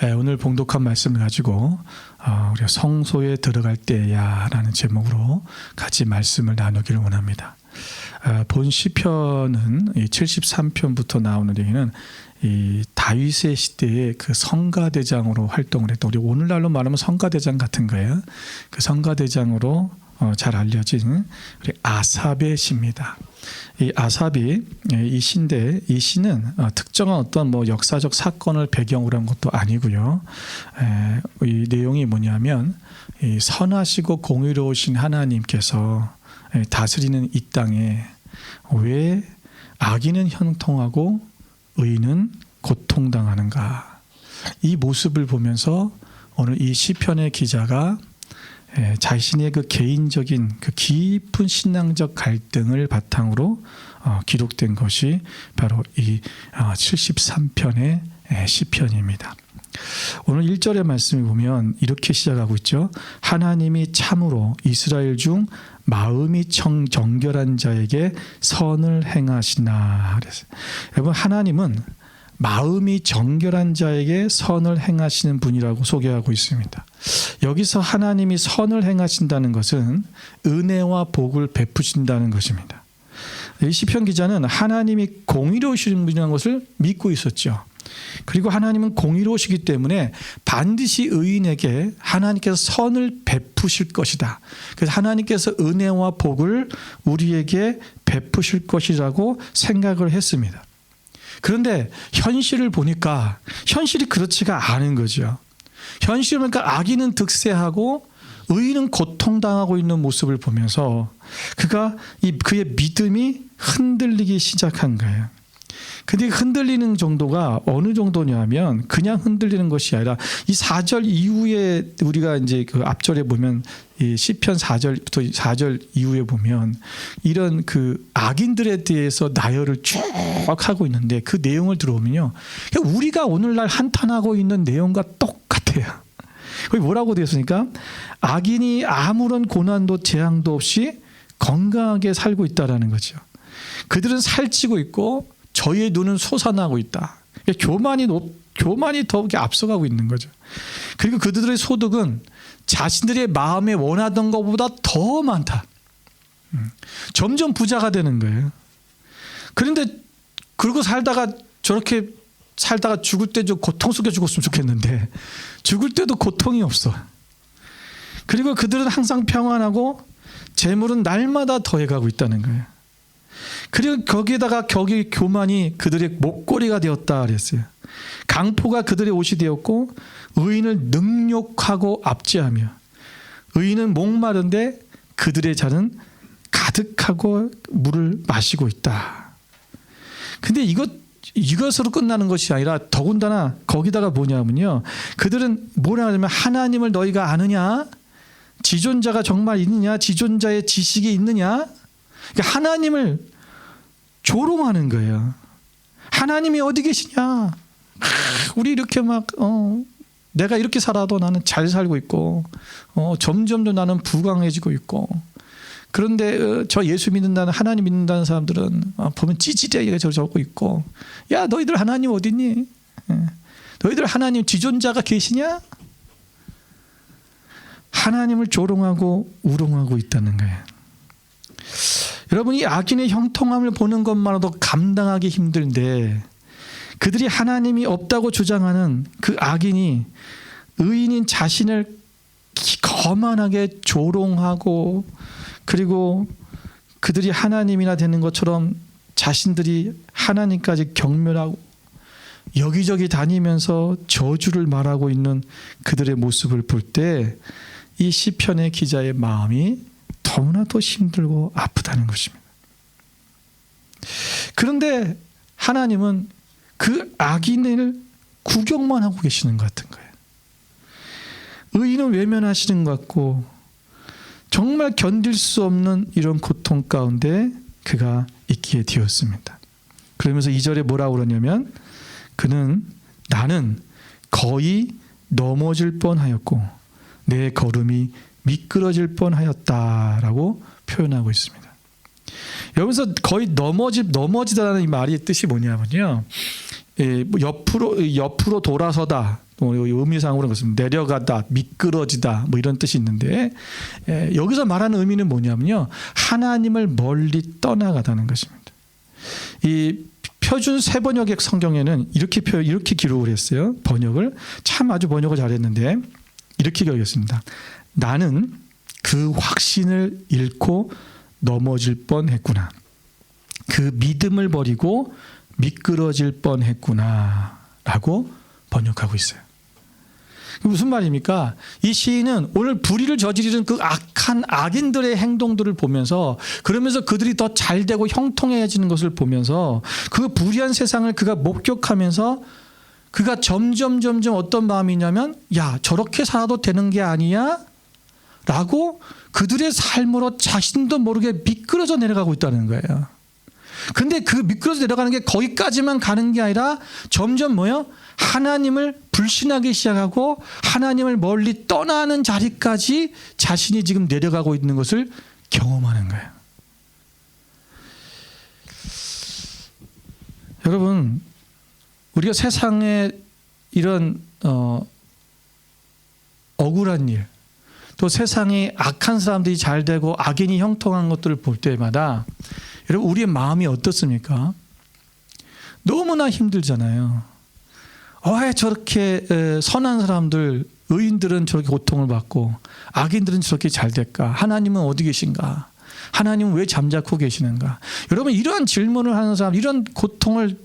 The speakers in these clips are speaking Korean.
오늘 봉독한 말씀을 가지고 우리가 성소에 들어갈 때야 라는 제목으로 같이 말씀을 나누기를 원합니다. 본 시편은 73편부터 나오는 얘기는 이 다윗의 시대에 그 성가대장으로 활동을 했던, 우리 오늘날로 말하면 성가대장 같은 거예요. 그 성가대장으로 잘 알려진 우리 아삽의 시입니다. 이 아삽이 이 시인데, 이 시는 특정한 어떤 역사적 사건을 배경으로 한 것도 아니고요. 이 내용이 뭐냐면, 이 선하시고 공의로우신 하나님께서 다스리는 이 땅에 왜 악인은 형통하고 의인은 고통당하는가, 이 모습을 보면서 오늘 이 시편의 기자가 자신의 그 개인적인 그 깊은 신앙적 갈등을 바탕으로 기록된 것이 바로 이 73편의 시편입니다. 오늘 1절의 말씀을 보면 이렇게 시작하고 있죠. 하나님이 참으로 이스라엘 중 마음이 정결한 자에게 선을 행하시나. 그랬어요. 여러분, 하나님은 마음이 정결한 자에게 선을 행하시는 분이라고 소개하고 있습니다. 여기서 하나님이 선을 행하신다는 것은 은혜와 복을 베푸신다는 것입니다. 이 시편 기자는 하나님이 공의로우신 분이라는 것을 믿고 있었죠. 그리고 하나님은 공의로우시기 때문에 반드시 의인에게 하나님께서 선을 베푸실 것이다. 그래서 하나님께서 은혜와 복을 우리에게 베푸실 것이라고 생각을 했습니다. 그런데 현실을 보니까 현실이 그렇지가 않은 거죠. 현실을 보니까 악인은 득세하고 의인은 고통당하고 있는 모습을 보면서 그의 믿음이 흔들리기 시작한 거예요. 근데 흔들리는 정도가 어느 정도냐면, 그냥 흔들리는 것이 아니라 이 4절 이후에, 우리가 이제 그 앞절에 보면 이 시편 4절부터 4절 이후에 보면 이런 그 악인들에 대해서 나열을 쭉 하고 있는데, 그 내용을 들어보면요, 우리가 오늘날 한탄하고 있는 내용과 똑같아요. 거기 뭐라고 되어 있습니까? 악인이 아무런 고난도 재앙도 없이 건강하게 살고 있다라는 거죠. 그들은 살찌고 있고 저희의 눈은 솟아나고 있다. 교만이 더 앞서가고 있는 거죠. 그리고 그들의 소득은 자신들의 마음에 원하던 것보다 더 많다. 점점 부자가 되는 거예요. 그런데 그러고 저렇게 살다가 죽을 때 좀 고통 속에 죽었으면 좋겠는데, 죽을 때도 고통이 없어. 그리고 그들은 항상 평안하고 재물은 날마다 더해가고 있다는 거예요. 그리고 거기에다가 교만이 그들의 목걸이가 되었다 그랬어요. 강포가 그들의 옷이 되었고 의인을 능욕하고 압제하며, 의인은 목마른데 그들의 잔은 가득하고 물을 마시고 있다. 근데 이것으로 끝나는 것이 아니라 더군다나 거기다가 뭐냐면요, 그들은 뭐라 하냐면, 하나님을 너희가 아느냐? 지존자가 정말 있느냐? 지존자의 지식이 있느냐? 그러니까 하나님을 조롱하는 거예요. 하나님이 어디 계시냐? 우리 이렇게 내가 이렇게 살아도 나는 잘 살고 있고, 점점 더 나는 부강해지고 있고, 그런데 저 예수 믿는다는, 하나님 믿는다는 사람들은 보면 찌질하게 저러고 있고, 야, 너희들 하나님 어디 있니? 너희들 하나님 지존자가 계시냐? 하나님을 조롱하고 우롱하고 있다는 거예요. 여러분, 이 악인의 형통함을 보는 것만으로도 감당하기 힘든데, 그들이 하나님이 없다고 주장하는 그 악인이 의인인 자신을 거만하게 조롱하고, 그리고 그들이 하나님이나 되는 것처럼 자신들이 하나님까지 경멸하고 여기저기 다니면서 저주를 말하고 있는 그들의 모습을 볼 때, 이 시편의 기자의 마음이 너무나 더 힘들고 아프다는 것입니다. 그런데 하나님은 그 악인을 구경만 하고 계시는 것 같은 거예요. 의인은 외면하시는 것 같고, 정말 견딜 수 없는 이런 고통 가운데 그가 있게 되었습니다. 그러면서 2절에 뭐라고 그러냐면, 나는 거의 넘어질 뻔하였고 내 걸음이 미끄러질 뻔하였다라고 표현하고 있습니다. 여기서 거의 넘어지다라는 이 말의 뜻이 뭐냐면요, 뭐 옆으로 돌아서다, 의미상으로는 그렇습니다. 내려가다, 미끄러지다, 뭐 이런 뜻이 있는데, 여기서 말하는 의미는 뭐냐면요, 하나님을 멀리 떠나가다는 것입니다. 이 표준 세번역의 성경에는 이렇게 기록을 했어요. 번역을 참 아주 번역을 잘했는데 이렇게 기록했습니다. 나는 그 확신을 잃고 넘어질 뻔했구나. 그 믿음을 버리고 미끄러질 뻔했구나라고 번역하고 있어요. 무슨 말입니까? 이 시인은 오늘 불의를 저지르는 그 악한 악인들의 행동들을 보면서, 그러면서 그들이 더 잘되고 형통해지는 것을 보면서 그 불의한 세상을 그가 목격하면서 그가 점점 어떤 마음이냐면, 야, 저렇게 살아도 되는 게 아니야? 라고 그들의 삶으로 자신도 모르게 미끄러져 내려가고 있다는 거예요. 근데 그 미끄러져 내려가는 게 거기까지만 가는 게 아니라 점점 뭐요? 하나님을 불신하기 시작하고 하나님을 멀리 떠나는 자리까지 자신이 지금 내려가고 있는 것을 경험하는 거예요. 여러분, 우리가 세상에 이런 억울한 일, 또 세상에 악한 사람들이 잘 되고 악인이 형통한 것들을 볼 때마다 여러분, 우리의 마음이 어떻습니까? 너무나 힘들잖아요. 왜 저렇게 선한 사람들, 의인들은 저렇게 고통을 받고 악인들은 저렇게 잘 될까? 하나님은 어디 계신가? 하나님은 왜 잠자코 계시는가? 여러분, 이러한 질문을 하는 사람, 이런 고통을,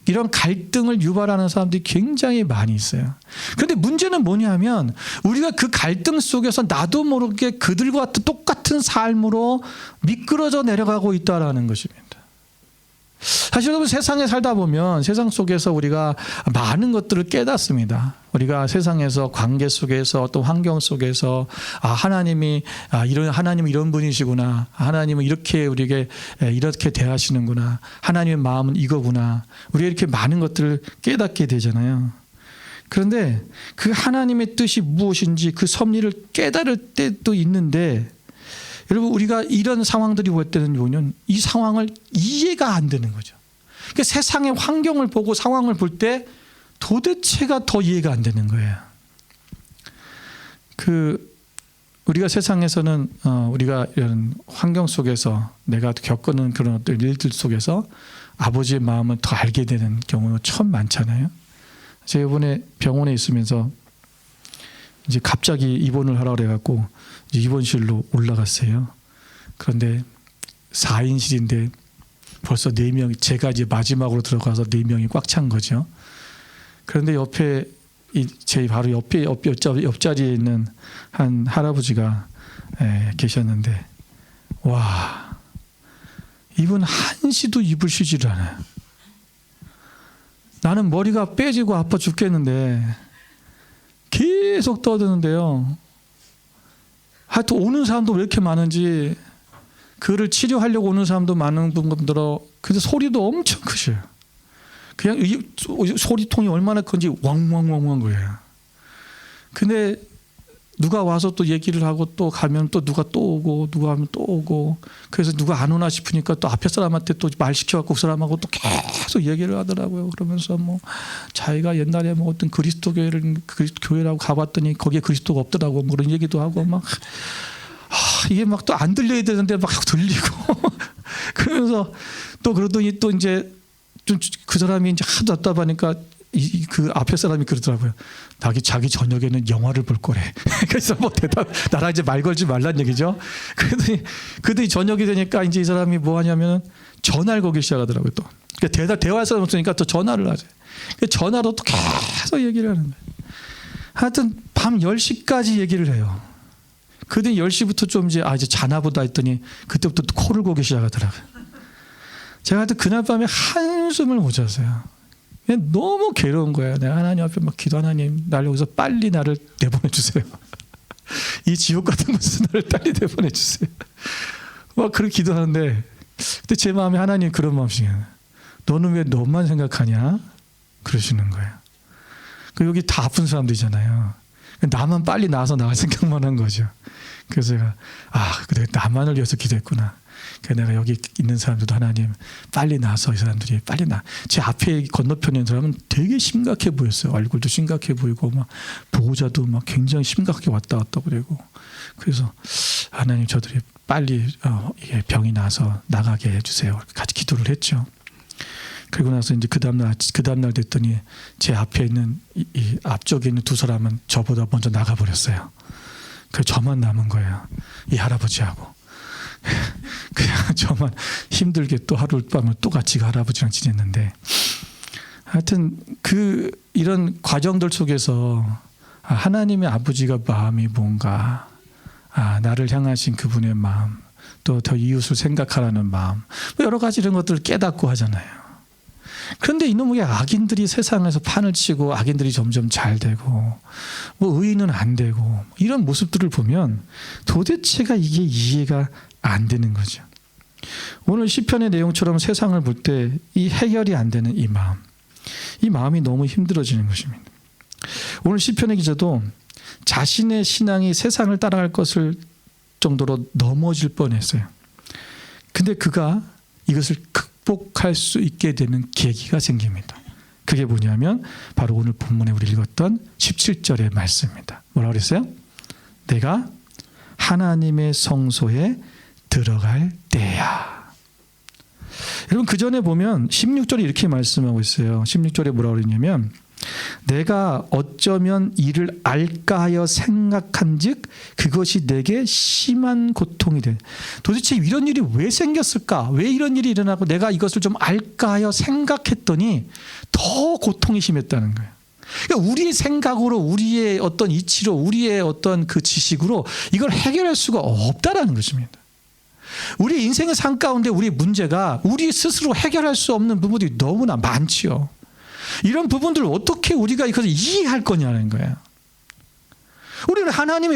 이런 갈등을 유발하는 사람들이 굉장히 많이 있어요. 그런데 문제는 뭐냐면 우리가 그 갈등 속에서 나도 모르게 그들과 똑같은 삶으로 미끄러져 내려가고 있다는 것입니다. 사실 여러분, 세상에 살다 보면 세상 속에서 우리가 많은 것들을 깨닫습니다. 우리가 세상에서 관계 속에서 또 환경 속에서 하나님은 이런 분이시구나. 하나님은 이렇게 우리에게 이렇게 대하시는구나. 하나님의 마음은 이거구나. 우리가 이렇게 많은 것들을 깨닫게 되잖아요. 그런데 그 하나님의 뜻이 무엇인지 그 섭리를 깨달을 때도 있는데, 여러분, 우리가 이런 상황들이 볼 때는 뭐냐면 이 상황을 이해가 안 되는 거죠. 그러니까 세상의 환경을 보고 상황을 볼 때 도대체가 더 이해가 안 되는 거예요. 우리가 세상에서는 우리가 이런 환경 속에서 내가 겪는 그런 어떤 일들 속에서 아버지의 마음을 더 알게 되는 경우가 참 많잖아요. 제가 이번에 병원에 있으면서 이제 갑자기 입원을 하라고 그래갖고 입원실로 올라갔어요. 그런데 4인실인데 벌써 4명, 제가 이제 마지막으로 들어가서 4명이 꽉 찬 거죠. 그런데 옆에 제 바로 옆자리에 있는 한 할아버지가 계셨는데, 와, 이분 한시도 입을 쉬지를 않아요. 나는 머리가 빼지고 아파 죽겠는데 계속 떠드는데요. 하여튼 오는 사람도 왜 이렇게 많은지, 그를 치료하려고 오는 사람도 많은 분들어. 근데 소리도 엄청 크셔요. 그냥 이 소리통이 얼마나 큰지 왕왕왕왕 거예요. 근데 누가 와서 또 얘기를 하고 또 가면 또 누가 또 오고, 누가 하면 또 오고, 그래서 누가 안 오나 싶으니까 또 앞에 사람한테 또 말 시켜갖고 그 사람하고 또 계속 얘기를 하더라고요. 그러면서 뭐 자기가 옛날에 뭐 어떤 그리스도 교회라고 가봤더니 거기에 그리스도가 없더라고, 뭐 그런 얘기도 하고 막 이게 막 또 안 들려야 되는데 막 들리고 그러면서 또 그러더니 또 이제 좀 그 사람이 이제 하도 답답하니까 그 앞에 사람이 그러더라고요. 자기 저녁에는 영화를 볼 거래. 그래서 뭐 나랑 이제 말 걸지 말란 얘기죠. 그러더니 저녁이 되니까 이제 이 사람이 뭐 하냐면 전화를 걸기 시작하더라고요. 또 그러니까 대화할 사람 없으니까 또 전화를 하죠. 전화로 또 계속 얘기를 하는 거예요. 하여튼 밤 10시까지 얘기를 해요. 그러더니 10시부터 좀 이제 자나 보다 했더니 그때부터 또 코를 고기 시작하더라고요. 제가 하여튼 그날 밤에 한숨을 못 잤어요. 너무 괴로운 거예요. 내가 하나님 앞에 막 기도, 하나님 날 여기서 빨리 나를 내보내주세요. 이 지옥 같은 곳에서 나를 빨리 내보내주세요. 막 그렇게 기도하는데, 근데 제 마음에 하나님 그런 마음이에요. 너는 왜 너만 생각하냐? 그러시는 거예요. 여기 다 아픈 사람들이잖아요. 나만 빨리 나와서 나갈 생각만 한 거죠. 그래서 제가 그래, 나만을 위해서 기도했구나. 그래서 내가 여기 있는 사람들도 하나님 빨리 나서 이 사람들이 빨리 제 앞에 건너편에 있는 사람은 되게 심각해 보였어요. 얼굴도 심각해 보이고 막 보호자도 막 굉장히 심각하게 왔다 갔다 그러고 그래서 하나님 저들이 빨리 이게 병이 나서 나가게 해주세요. 같이 기도를 했죠. 그리고 나서 이제 그 다음날 됐더니 제 앞에 있는 이 앞쪽에 있는 두 사람은 저보다 먼저 나가 버렸어요. 그 저만 남은 거예요. 이 할아버지하고. 그냥 저만 힘들게 또 하룻밤을 또 같이 그 할아버지랑 지냈는데 하여튼 이런 과정들 속에서 하나님의 아버지가 마음이 뭔가 나를 향하신 그분의 마음 또 더 이웃을 생각하라는 마음 여러 가지 이런 것들을 깨닫고 하잖아요. 그런데 이놈의 악인들이 세상에서 판을 치고 악인들이 점점 잘 되고 뭐 의인은 안 되고 이런 모습들을 보면 도대체가 이게 이해가 안 되는 거죠. 오늘 시편의 내용처럼 세상을 볼 때 이 해결이 안 되는 이 마음이 너무 힘들어지는 것입니다. 오늘 시편의 기자도 자신의 신앙이 세상을 따라갈 것을 정도로 넘어질 뻔했어요. 근데 그가 이것을 극복할 수 있게 되는 계기가 생깁니다. 그게 뭐냐면 바로 오늘 본문에 우리 읽었던 17절의 말씀입니다. 뭐라고 그랬어요? 내가 하나님의 성소에 들어갈 때야. 여러분 그 전에 보면 16절에 이렇게 말씀하고 있어요. 16절에 뭐라고 그러냐면 내가 어쩌면 이를 알까 하여 생각한즉 그것이 내게 심한 고통이 돼. 도대체 이런 일이 왜 생겼을까? 왜 이런 일이 일어나고 내가 이것을 좀 알까 하여 생각했더니 더 고통이 심했다는 거예요. 그러니까 우리의 생각으로 우리의 어떤 이치로 우리의 어떤 그 지식으로 이걸 해결할 수가 없다라는 것입니다. 우리 인생의 삶 가운데 우리의 문제가 우리 스스로 해결할 수 없는 부분들이 너무나 많지요. 이런 부분들을 어떻게 우리가 이것을 이해할 거냐는 거예요. 우리는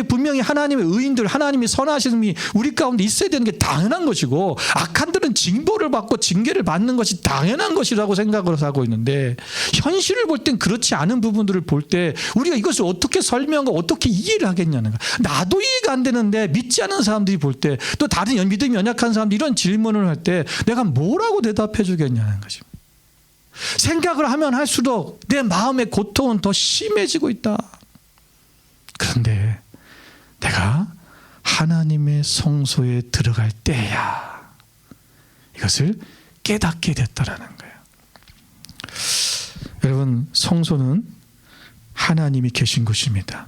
분명히 하나님의 의인들, 하나님의 선하심이 우리 가운데 있어야 되는 게 당연한 것이고 악한들은 징벌을 받고 징계를 받는 것이 당연한 것이라고 생각을 하고 있는데 현실을 볼 땐 그렇지 않은 부분들을 볼 때 우리가 이것을 어떻게 설명하고 어떻게 이해를 하겠냐는 거예요. 나도 이해가 안 되는데 믿지 않는 사람들이 볼 때 또 다른 믿음이 연약한 사람들이 이런 질문을 할 때 내가 뭐라고 대답해 주겠냐는 것입니다. 생각을 하면 할수록 내 마음의 고통은 더 심해지고 있다. 그런데 내가 하나님의 성소에 들어갈 때야 이것을 깨닫게 됐다라는 거예요. 여러분 성소는 하나님이 계신 곳입니다.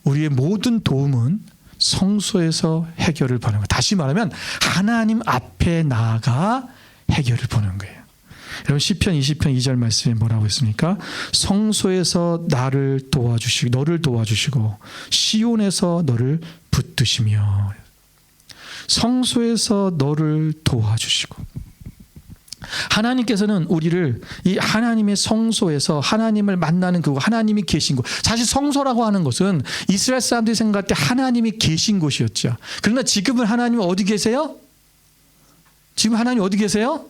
우리의 모든 도움은 성소에서 해결을 보는 거예요. 다시 말하면 하나님 앞에 나아가 해결을 보는 거예요. 여러분 시편 20편 2절 말씀에 뭐라고 했습니까? 성소에서 너를 도와주시고 시온에서 너를 붙드시며. 성소에서 너를 도와주시고. 하나님께서는 우리를 이 하나님의 성소에서 하나님을 만나는 그곳, 하나님이 계신 곳. 사실 성소라고 하는 것은 이스라엘 사람들이 생각할 때 하나님이 계신 곳이었죠. 그러나 지금은 하나님은 어디 계세요? 지금 하나님 어디 계세요?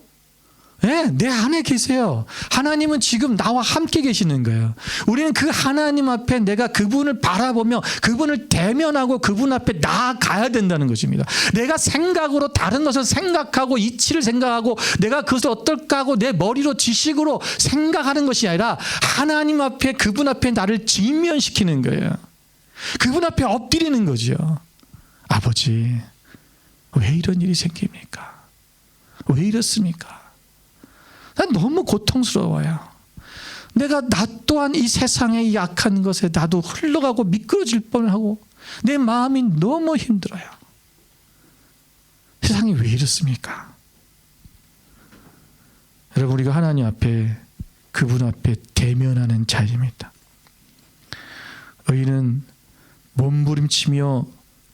네, 내 안에 계세요. 하나님은 지금 나와 함께 계시는 거예요. 우리는 그 하나님 앞에 내가 그분을 바라보며 그분을 대면하고 그분 앞에 나아가야 된다는 것입니다. 내가 생각으로 다른 것을 생각하고 이치를 생각하고 내가 그것을 어떨까 하고 내 머리로 지식으로 생각하는 것이 아니라 하나님 앞에 그분 앞에 나를 직면시키는 거예요. 그분 앞에 엎드리는 거죠. 아버지, 왜 이런 일이 생깁니까? 왜 이렇습니까? 난 너무 고통스러워요. 나 또한 이 세상의 약한 것에 나도 흘러가고 미끄러질 뻔하고 내 마음이 너무 힘들어요. 세상이 왜 이렇습니까? 여러분 우리가 하나님 앞에 그분 앞에 대면하는 자리입니다. 의인은 몸부림치며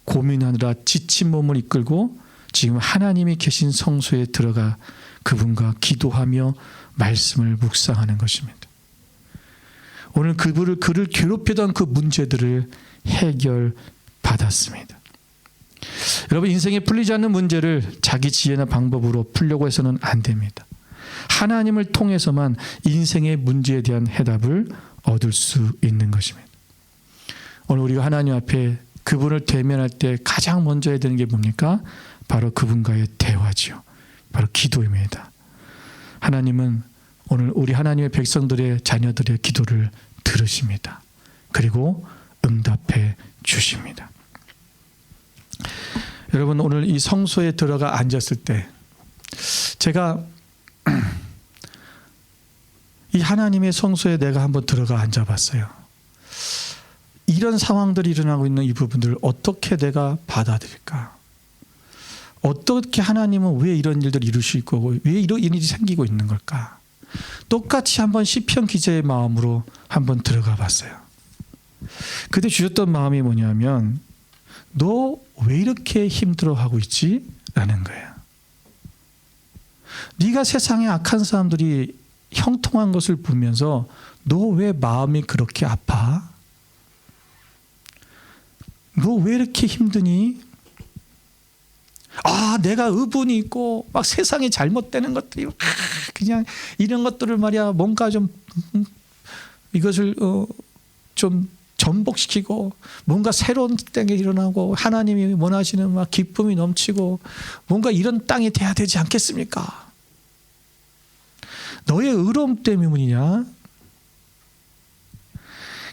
고민하느라 지친 몸을 이끌고 지금 하나님이 계신 성소에 들어가 그분과 기도하며 말씀을 묵상하는 것입니다. 오늘 그를 괴롭히던 그 문제들을 해결받았습니다. 여러분 인생에 풀리지 않는 문제를 자기 지혜나 방법으로 풀려고 해서는 안 됩니다. 하나님을 통해서만 인생의 문제에 대한 해답을 얻을 수 있는 것입니다. 오늘 우리가 하나님 앞에 그분을 대면할 때 가장 먼저 해야 되는 게 뭡니까? 바로 그분과의 대화지요. 바로 기도입니다. 하나님은 오늘 우리 하나님의 백성들의 자녀들의 기도를 들으십니다. 그리고 응답해 주십니다. 여러분, 오늘 이 성소에 들어가 앉았을 때 제가 이 하나님의 성소에 내가 한번 들어가 앉아봤어요. 이런 상황들이 일어나고 있는 이 부분들을 어떻게 내가 받아들일까? 어떻게 하나님은 왜 이런 일들을 이루실 거고 왜 이런 일이 생기고 있는 걸까? 똑같이 한번 시편 기자의 마음으로 한번 들어가 봤어요. 그때 주셨던 마음이 뭐냐면 너 왜 이렇게 힘들어하고 있지? 라는 거예요. 네가 세상에 악한 사람들이 형통한 것을 보면서 너 왜 마음이 그렇게 아파? 너 왜 이렇게 힘드니? 내가 의분이 있고 막 세상에 잘못되는 것들이 그냥 이런 것들을 말이야 뭔가 좀 이것을 좀 전복시키고 뭔가 새로운 땅이 일어나고 하나님이 원하시는 막 기쁨이 넘치고 뭔가 이런 땅이 돼야 되지 않겠습니까? 너의 의로움 때문이냐?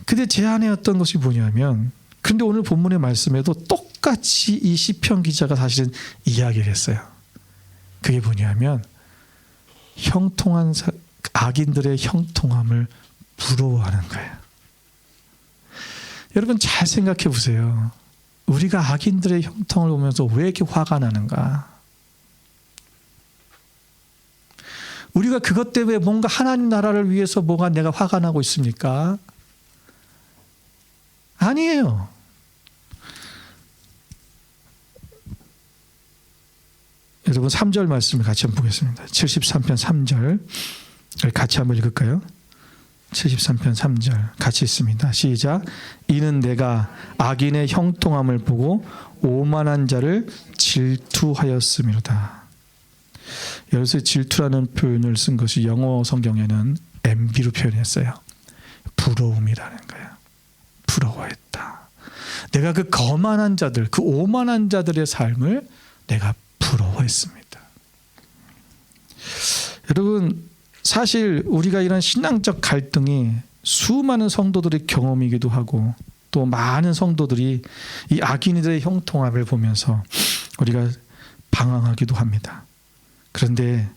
근데 제 안에 어떤 것이 뭐냐면 근데 오늘 본문의 말씀에도 똑같이 이 시편 기자가 사실은 이야기를 했어요. 그게 뭐냐면 형통한 악인들의 형통함을 부러워하는 거예요. 여러분 잘 생각해 보세요. 우리가 악인들의 형통을 보면서 왜 이렇게 화가 나는가? 우리가 그것 때문에 뭔가 하나님 나라를 위해서 뭐가 내가 화가 나고 있습니까? 아니에요. 여러분 3절 말씀을 같이 한번 보겠습니다. 73편 3절 같이 한번 읽을까요? 73편 3절 같이 있습니다. 시작. 이는 내가 악인의 형통함을 보고 오만한 자를 질투하였음이로다. 여기서 질투라는 표현을 쓴 것이 영어 성경에는 envy로 표현했어요. 부러움이라는 거예요. 부러워했다. 내가 그 거만한 자들, 그 오만한 자들의 삶을 내가 부러워했습니다. 여러분 사실 우리가 이런 신앙적 갈등이 수많은 성도들의 경험이기도 하고 또 많은 성도들이 이 악인들의 형통함을 보면서 우리가 방황하기도 합니다. 그런데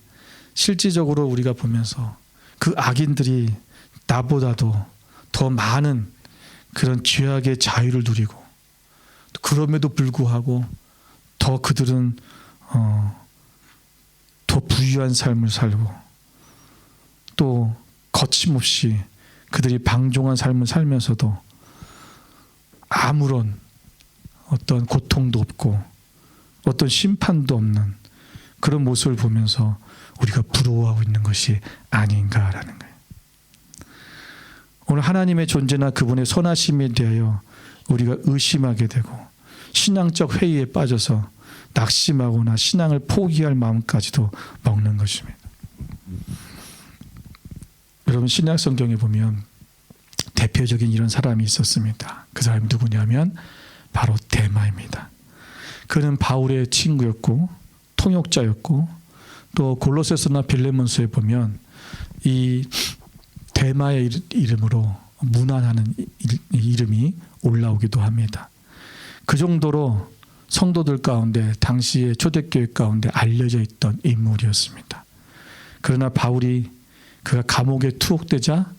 실질적으로 우리가 보면서 그 악인들이 나보다도 더 많은 그런 죄악의 자유를 누리고 그럼에도 불구하고 더 그들은 더 부유한 삶을 살고 또 거침없이 그들이 방종한 삶을 살면서도 아무런 어떤 고통도 없고 어떤 심판도 없는 그런 모습을 보면서 우리가 부러워하고 있는 것이 아닌가라는 거예요. 오늘 하나님의 존재나 그분의 선하심에 대하여 우리가 의심하게 되고 신앙적 회의에 빠져서 낙심하거나 신앙을 포기할 마음까지도 먹는 것입니다. 여러분 신약 성경에 보면 대표적인 이런 사람이 있었습니다. 그 사람이 누구냐면 바로 데마입니다. 그는 바울의 친구였고 통역자였고 또 골로새서나 빌레몬서에 보면 이 데마의 이름으로 문안하는 이름이 올라오기도 합니다. 그 정도로 성도들 가운데 당시의 초대교회 가운데 알려져 있던 인물이었습니다. 그러나 바울이 그가 감옥에 투옥되자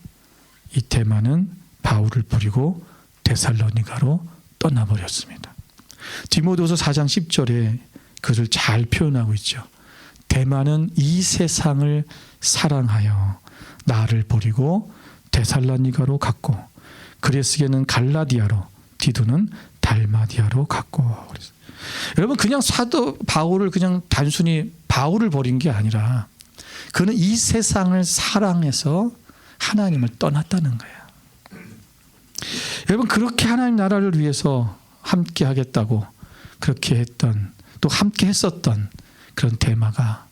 이 데마는 바울을 버리고 데살로니가로 떠나버렸습니다. 디모데후서 4장 10절에 그것을 잘 표현하고 있죠. 데마는 이 세상을 사랑하여 나를 버리고 데살로니가로 갔고 그레스게는 갈라디아로 디도는 달마디아로 갔고. 여러분 그냥 사도 바울을 그냥 단순히 바울을 버린 게 아니라 그는 이 세상을 사랑해서 하나님을 떠났다는 거예요. 여러분 그렇게 하나님 나라를 위해서 함께 하겠다고 그렇게 했던 또 함께 했었던 그런 데마가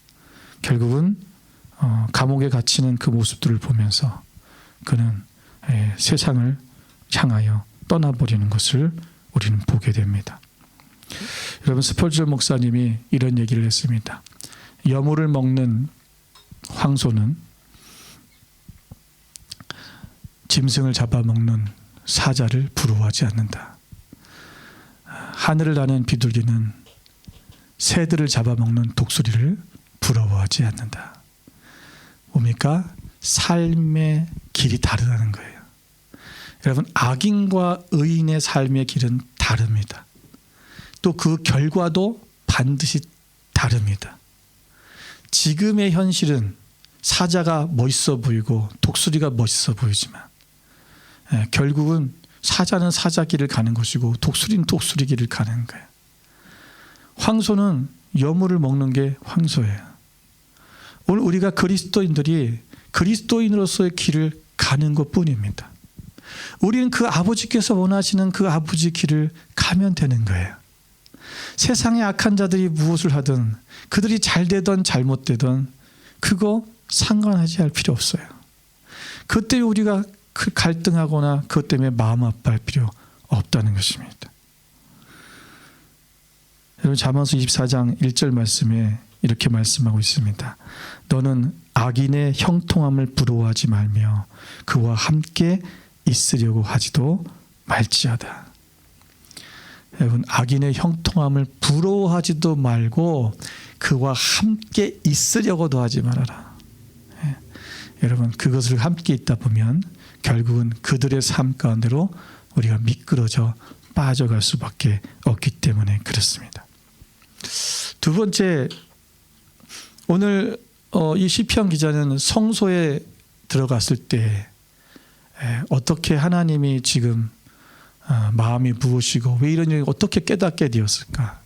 결국은 감옥에 갇히는 그 모습들을 보면서 그는 세상을 향하여 떠나버리는 것을 우리는 보게 됩니다. 여러분, 스펄전 목사님이 이런 얘기를 했습니다. 여물을 먹는 황소는 짐승을 잡아먹는 사자를 부러워하지 않는다. 하늘을 나는 비둘기는 새들을 잡아먹는 독수리를 부러워하지 않는다. 뭡니까? 삶의 길이 다르다는 거예요. 여러분, 악인과 의인의 삶의 길은 다릅니다. 또 그 결과도 반드시 다릅니다. 지금의 현실은 사자가 멋있어 보이고 독수리가 멋있어 보이지만 결국은 사자는 사자 길을 가는 것이고 독수리는 독수리 길을 가는 거예요. 황소는 여물을 먹는 게 황소예요. 오늘 우리가 그리스도인들이 그리스도인으로서의 길을 가는 것뿐입니다. 우리는 그 아버지께서 원하시는 그 아버지 길을 가면 되는 거예요. 세상의 악한 자들이 무엇을 하든 그들이 잘 되든 잘못되든 그거 상관하지 할 필요 없어요. 그것 때문에 우리가 갈등하거나 그것 때문에 마음 아파할 필요 없다는 것입니다. 여러분, 잠언서 24장 1절 말씀에 이렇게 말씀하고 있습니다. 너는 악인의 형통함을 부러워하지 말며 그와 함께 있으려고 하지도 말지어다. 여러분, 악인의 형통함을 부러워하지도 말고 그와 함께 있으려고도 하지 말아라. 여러분, 그것을 함께 있다 보면 결국은 그들의 삶 가운데로 우리가 미끄러져 빠져갈 수밖에 없기 때문에 그렇습니다. 두 번째, 오늘 이 시편 기자는 성소에 들어갔을 때 어떻게 하나님이 지금 마음이 무엇이고 왜 이런 일이 어떻게 깨닫게 되었을까?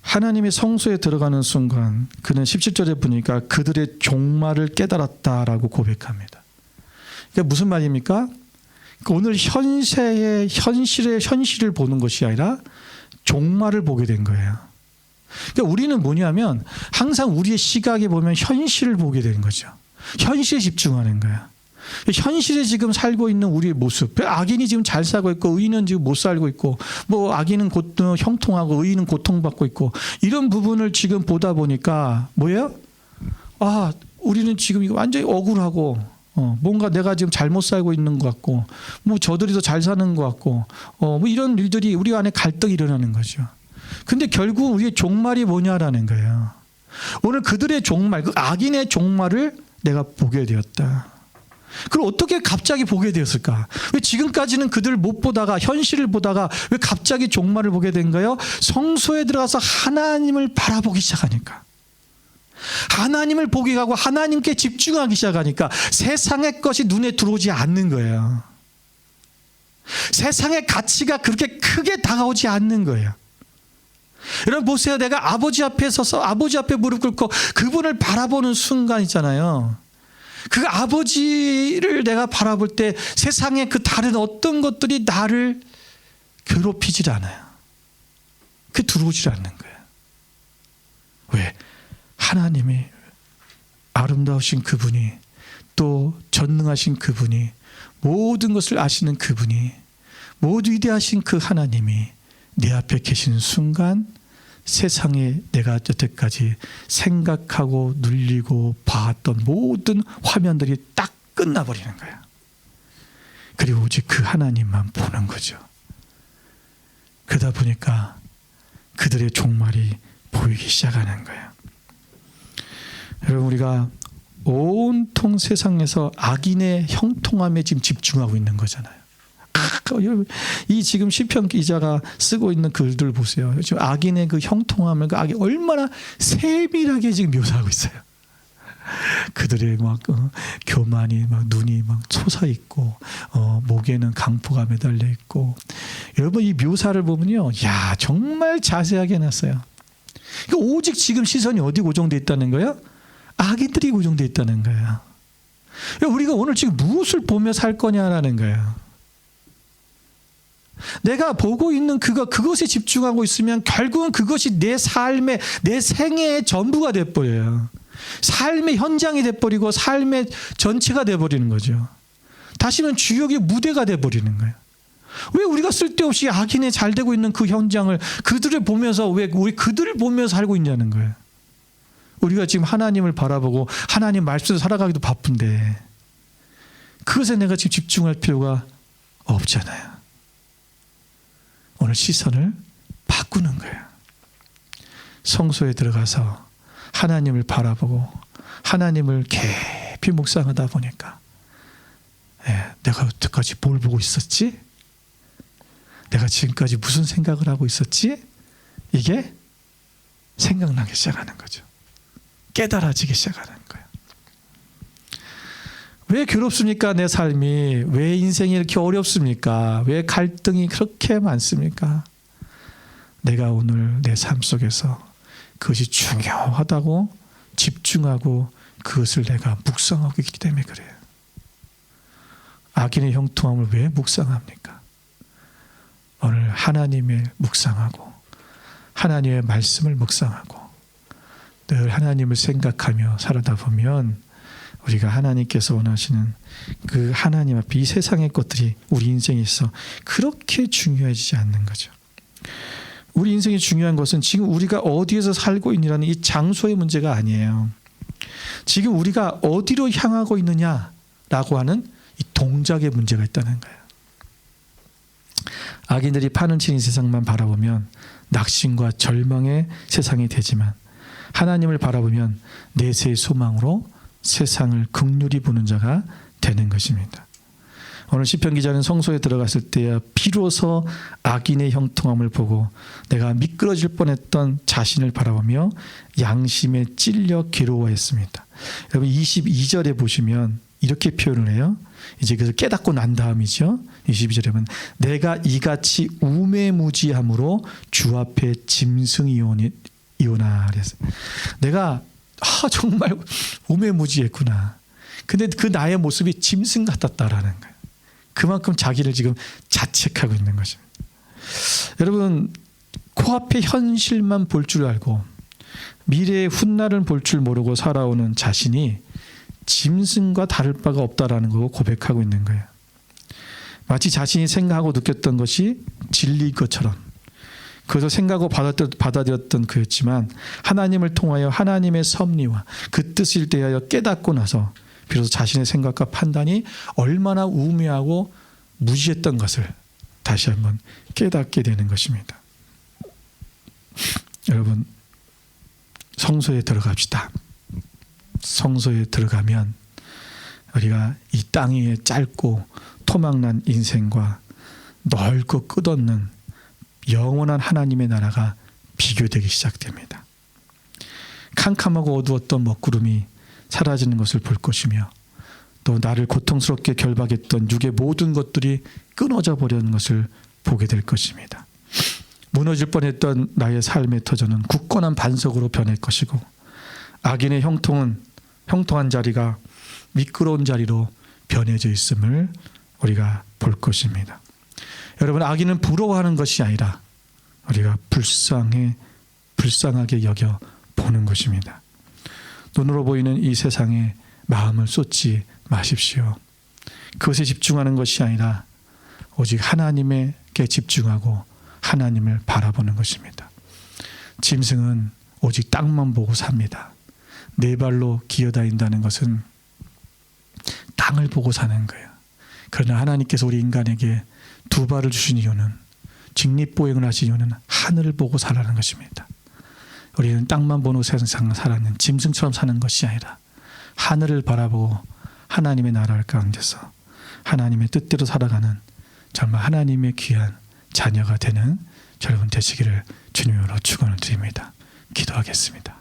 하나님이 성소에 들어가는 순간 그는 17절에 보니까 그들의 종말을 깨달았다라고 고백합니다. 그러니까 무슨 말입니까? 오늘 현세의 현실을 보는 것이 아니라 종말을 보게 된 거예요. 그러니까 우리는 뭐냐면 항상 우리의 시각에 보면 현실을 보게 되는 거죠. 현실에 집중하는 거야. 현실에 지금 살고 있는 우리의 모습, 악인이 지금 잘 살고 있고 의인은 지금 못 살고 있고 뭐 악인은 형통하고 의인은 고통받고 있고 이런 부분을 지금 보다 보니까 뭐예요? 아, 우리는 지금 이거 완전히 억울하고 뭔가 내가 지금 잘못 살고 있는 것 같고 뭐 저들이 더 잘 사는 것 같고 뭐 이런 일들이 우리 안에 갈등이 일어나는 거죠. 근데 결국 우리의 종말이 뭐냐라는 거예요. 오늘 그들의 종말, 그 악인의 종말을 내가 보게 되었다. 그걸 어떻게 갑자기 보게 되었을까? 왜 지금까지는 그들을 못 보다가 현실을 보다가 왜 갑자기 종말을 보게 된 거예요? 성소에 들어가서 하나님을 바라보기 시작하니까. 하나님을 보게 하고 하나님께 집중하기 시작하니까 세상의 것이 눈에 들어오지 않는 거예요. 세상의 가치가 그렇게 크게 다가오지 않는 거예요. 여러분 보세요. 내가 아버지 앞에 서서 아버지 앞에 무릎 꿇고 그분을 바라보는 순간 있잖아요. 그 아버지를 내가 바라볼 때 세상의 그 다른 어떤 것들이 나를 괴롭히질 않아요. 그게 들어오질 않는 거예요. 왜? 하나님이 아름다우신 그분이 또 전능하신 그분이 모든 것을 아시는 그분이 모두 위대하신 그 하나님이 내 앞에 계시는 순간 세상에 내가 여태까지 생각하고 눌리고 봐왔던 모든 화면들이 딱 끝나버리는 거야. 그리고 오직 그 하나님만 보는 거죠. 그러다 보니까 그들의 종말이 보이기 시작하는 거예요. 여러분 우리가 온통 세상에서 악인의 형통함에 지금 집중하고 있는 거잖아요. 이 지금 시편 기자가 쓰고 있는 글들 보세요. 지금 악인의 그 형통함을 그 악이 얼마나 세밀하게 지금 묘사하고 있어요. 그들의 막 교만이 막 눈이 막 솟아 있고 목에는 강포가 매달려 있고 여러분 이 묘사를 보면요, 야 정말 자세하게 해놨어요. 오직 지금 시선이 어디 고정돼 있다는 거예요? 악인들이 고정돼 있다는 거예요. 우리가 오늘 지금 무엇을 보며 살 거냐라는 거예요. 내가 보고 있는 그것에 집중하고 있으면 결국은 그것이 내 삶의 내 생애의 전부가 돼버려요. 삶의 현장이 돼버리고 삶의 전체가 돼버리는 거죠. 다시는 주역의 무대가 돼버리는 거예요. 왜 우리가 쓸데없이 악인에 잘 되고 있는 그 현장을 그들을 보면서 왜 우리 그들을 보면서 살고 있냐는 거예요. 우리가 지금 하나님을 바라보고 하나님 말씀으로 살아가기도 바쁜데 그것에 내가 지금 집중할 필요가 없잖아요. 오늘 시선을 바꾸는 거예요. 성소에 들어가서 하나님을 바라보고 하나님을 깊이 묵상하다 보니까 내가 여태까지 뭘 보고 있었지? 내가 지금까지 무슨 생각을 하고 있었지? 이게 생각나기 시작하는 거죠. 깨달아지기 시작하는 거예요. 왜 괴롭습니까? 내 삶이. 왜 인생이 이렇게 어렵습니까? 왜 갈등이 그렇게 많습니까? 내가 오늘 내 삶 속에서 그것이 중요하다고 집중하고 그것을 내가 묵상하고 있기 때문에 그래요. 악인의 형통함을 왜 묵상합니까? 오늘 하나님의 묵상하고 하나님의 말씀을 묵상하고 늘 하나님을 생각하며 살아다 보면 우리가 하나님께서 원하시는 그 하나님 앞에 이 세상의 것들이 우리 인생에 있어 그렇게 중요해지지 않는 거죠. 우리 인생이 중요한 것은 지금 우리가 어디에서 살고 있느냐는 이 장소의 문제가 아니에요. 지금 우리가 어디로 향하고 있느냐라고 하는 이 동작의 문제가 있다는 거예요. 악인들이 파는 치는 세상만 바라보면 낙심과 절망의 세상이 되지만 하나님을 바라보면 내세의 소망으로 세상을 긍휼히 보는 자가 되는 것입니다. 오늘 시편 기자는 성소에 들어갔을 때야 비로소 악인의 형통함을 보고 내가 미끄러질 뻔했던 자신을 바라보며 양심에 찔려 괴로워했습니다. 여러분 22절에 보시면 이렇게 표현을 해요. 이제 그래서 깨닫고 난 다음이죠. 22절에 보면 내가 이같이 우매무지함으로 주 앞에 짐승이오나 그랬어요. 내가 정말 우매무지했구나. 근데 그 나의 모습이 짐승 같았다라는 거예요. 그만큼 자기를 지금 자책하고 있는 것입니다. 여러분 코앞의 현실만 볼 줄 알고 미래의 훗날은 볼 줄 모르고 살아오는 자신이 짐승과 다를 바가 없다라는 거 고백하고 있는 거예요. 마치 자신이 생각하고 느꼈던 것이 진리인 것처럼 그래서 생각하고 받아들였던 그였지만 하나님을 통하여 하나님의 섭리와 그 뜻을 대하여 깨닫고 나서 비로소 자신의 생각과 판단이 얼마나 우매하고 무지했던 것을 다시 한번 깨닫게 되는 것입니다. 여러분 성소에 들어갑시다. 성소에 들어가면 우리가 이 땅 위에 짧고 토막난 인생과 넓고 끝없는 영원한 하나님의 나라가 비교되기 시작됩니다. 캄캄하고 어두웠던 먹구름이 사라지는 것을 볼 것이며 또 나를 고통스럽게 결박했던 육의 모든 것들이 끊어져 버리는 것을 보게 될 것입니다. 무너질 뻔했던 나의 삶의 터전은 굳건한 반석으로 변할 것이고 악인의 형통한 자리가 미끄러운 자리로 변해져 있음을 우리가 볼 것입니다. 여러분 악인은 부러워하는 것이 아니라 우리가 불쌍하게 여겨 보는 것입니다. 눈으로 보이는 이 세상에 마음을 쏟지 마십시오. 그것에 집중하는 것이 아니라 오직 하나님에게 집중하고 하나님을 바라보는 것입니다. 짐승은 오직 땅만 보고 삽니다. 네 발로 기어다닌다는 것은 땅을 보고 사는 거예요. 그러나 하나님께서 우리 인간에게 두 발을 주신 이유는 직립보행을 하신 이유는 하늘을 보고 살라는 것입니다. 우리는 땅만 보는 세상을 살아는 짐승처럼 사는 것이 아니라 하늘을 바라보고 하나님의 나라를 가운데서 하나님의 뜻대로 살아가는 정말 하나님의 귀한 자녀가 되는 여러분 되시기를 주님으로 축원을 드립니다. 기도하겠습니다.